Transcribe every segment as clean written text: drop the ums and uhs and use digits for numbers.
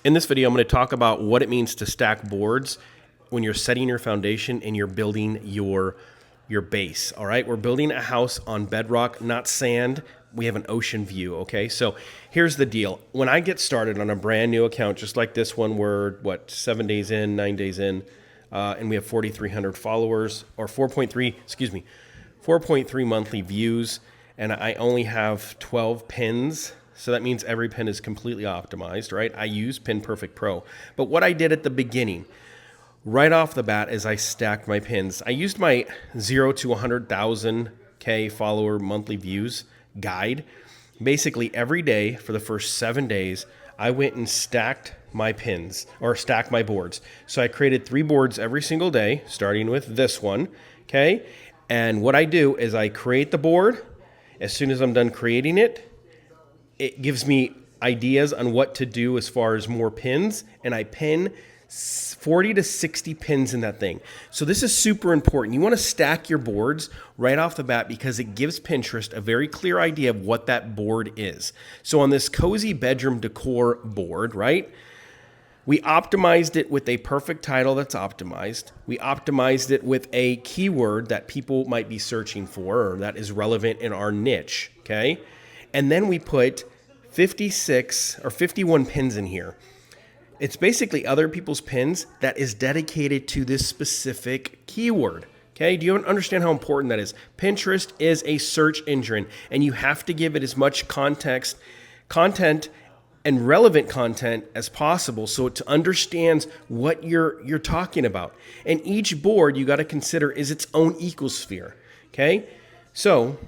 In this video, I'm going to talk about what it means to stack boards when you're setting your foundation and you're building your base. All right, we're building a house on bedrock, not sand. We have an ocean view. Okay, so here's the deal. When I get started on a brand new account, just like this one, we're 7 days in, 9 days in, and we have 4,300 followers, or 4.3 monthly views, and I only have 12 pins. So that means every pin is completely optimized, right? I use Pin Perfect Pro. But what I did at the beginning, right off the bat, is I stacked my pins. I used my 0 to 100,000 K follower monthly views guide. Basically, every day for the first 7 days, I went and stacked my pins, or stacked my boards. So I created 3 boards every single day, starting with this one, okay? And what I do is I create the board. As soon as I'm done creating it, it gives me ideas on what to do as far as more pins, and I pin 40 to 60 pins in that thing. So this is super important. You want to stack your boards right off the bat because it gives Pinterest a very clear idea of what that board is. So on this cozy bedroom decor board, right? We optimized it with a perfect title that's optimized. We optimized it with a keyword that people might be searching for or that is relevant in our niche, okay? And then we put 56 or 51 pins in here. It's basically other people's pins that is dedicated to this specific keyword. Okay, do you understand how important that is? Pinterest is a search engine, and you have to give it as much content, and relevant content as possible so it understands what you're talking about. And each board you got to consider is its own ecosphere. Okay, so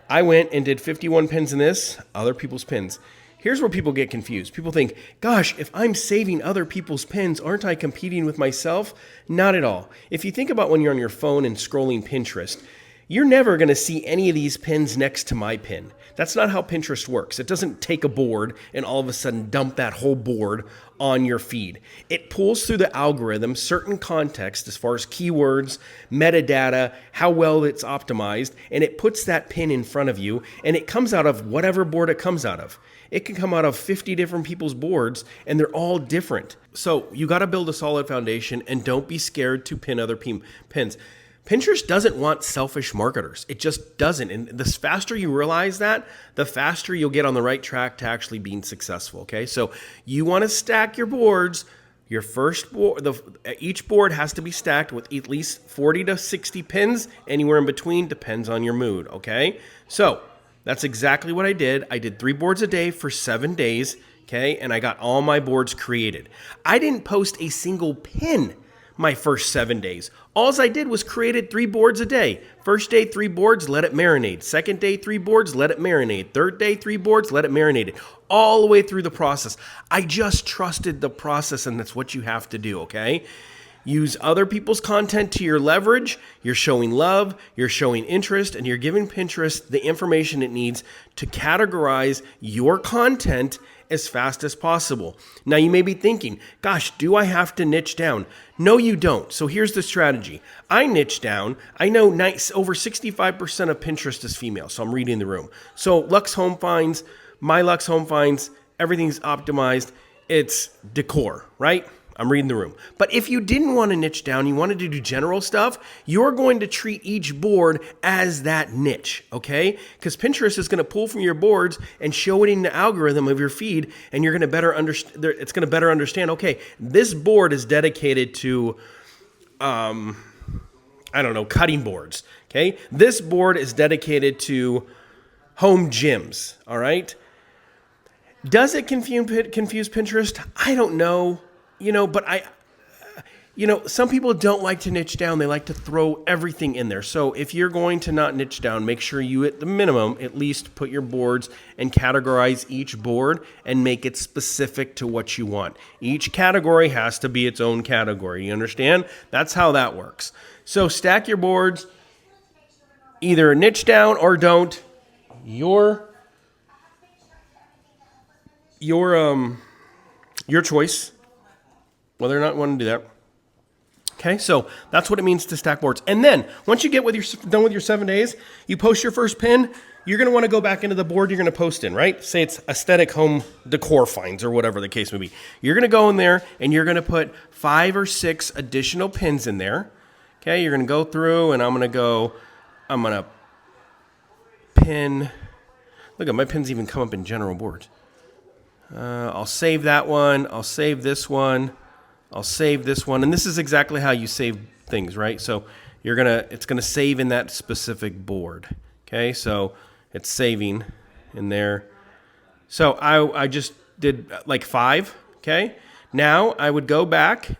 I went and did 51 pins in this, other people's pins. Here's where people get confused. People think, gosh, if I'm saving other people's pins, aren't I competing with myself? Not at all. If you think about when you're on your phone and scrolling Pinterest, you're never going to see any of these pins next to my pin. That's not how Pinterest works. It doesn't take a board and all of a sudden dump that whole board on your feed. It pulls through the algorithm certain context as far as keywords, metadata, how well it's optimized, and it puts that pin in front of you, and it comes out of whatever board it comes out of. It can come out of 50 different people's boards, and they're all different. So you got to build a solid foundation, and don't be scared to pin other pins. Pinterest doesn't want selfish marketers. It just doesn't. And the faster you realize that, the faster you'll get on the right track to actually being successful. Okay, so you want to stack your boards. Your first board, each board has to be stacked with at least 40 to 60 pins. Anywhere in between depends on your mood. Okay, so that's exactly what I did. I did 3 boards a day for 7 days. Okay, and I got all my boards created. I didn't post a single pin my first 7 days. All I did was created 3 boards a day. First day, 3 boards, let it marinate. Second day, 3 boards, let it marinate. Third day, 3 boards, let it marinate. All the way through the process. I just trusted the process, and that's what you have to do, okay? Use other people's content to your leverage. You're showing love, you're showing interest, and you're giving Pinterest the information it needs to categorize your content as fast as possible. Now you may be thinking, gosh, do I have to niche down? No, you don't. So here's the strategy. I niche down. I know over 65% of Pinterest is female, so I'm reading the room. So Lux Home Finds, my Lux Home Finds, everything's optimized. It's decor, right? I'm reading the room. But if you didn't want to niche down, you wanted to do general stuff, you're going to treat each board as that niche, okay? Because Pinterest is going to pull from your boards and show it in the algorithm of your feed, and you're going to better understand. It's going to better understand. Okay, this board is dedicated to, cutting boards. Okay, this board is dedicated to home gyms. All right. Does it confuse Pinterest? I don't know. But some people don't like to niche down. They like to throw everything in there. So if you're going to not niche down, make sure you, at the minimum, at least put your boards and categorize each board and make it specific to what you want. Each category has to be its own category. You understand? That's how that works. So stack your boards, either niche down or don't. Your choice. Whether or not you want to do that. Okay, so that's what it means to stack boards. And then once you get done with your 7 days, you post your first pin. You're going to want to go back into the board you're going to post in, right? Say it's aesthetic home decor finds or whatever the case may be. You're going to go in there and you're going to put 5 or 6 additional pins in there. Okay, you're going to go through and I'm going to pin. Look at my pins even come up in general boards. I'll save that one. I'll save this one. I'll save this one. And this is exactly how you save things, right? So it's gonna save in that specific board. Okay, so it's saving in there. So I just did like 5. Okay, now I would go back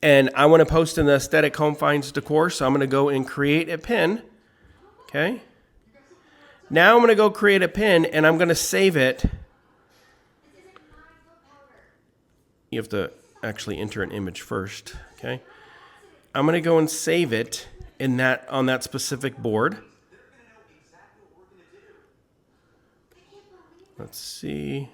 and I want to post in the aesthetic home finds decor. So I'm going to go and create a pin. Okay. Now I'm going to go create a pin and I'm going to save it. You have to actually enter an image first, okay? I'm going to go and save it on that specific board. Let's see.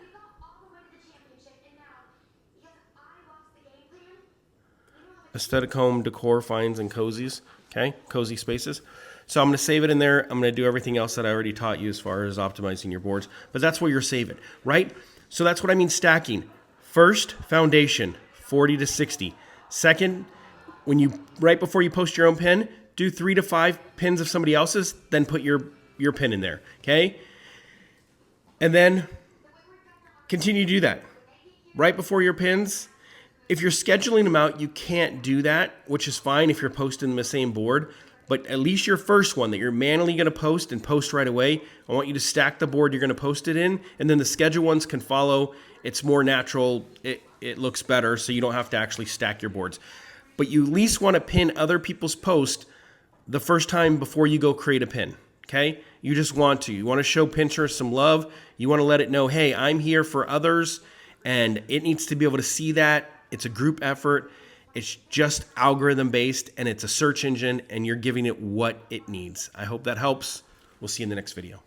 Aesthetic home decor finds and cozies, okay? Cozy spaces. So I'm going to save it in there. I'm going to do everything else that I already taught you as far as optimizing your boards. But that's where you're saving, right? So that's what I mean stacking. First, foundation, 40 to 60. Second, right before you post your own pin, do 3 to 5 pins of somebody else's, then put your pin in there, okay? And then continue to do that. Right before your pins, if you're scheduling them out, you can't do that, which is fine if you're posting the same board. But at least your first one that you're manually going to post and post right away, I want you to stack the board you're going to post it in, and then the schedule ones can follow. It's more natural. It looks better, so you don't have to actually stack your boards. But you at least want to pin other people's posts the first time before you go create a pin, okay? You just want to. You want to show Pinterest some love. You want to let it know, hey, I'm here for others, and it needs to be able to see that. It's a group effort. It's just algorithm based and it's a search engine and you're giving it what it needs. I hope that helps. We'll see you in the next video.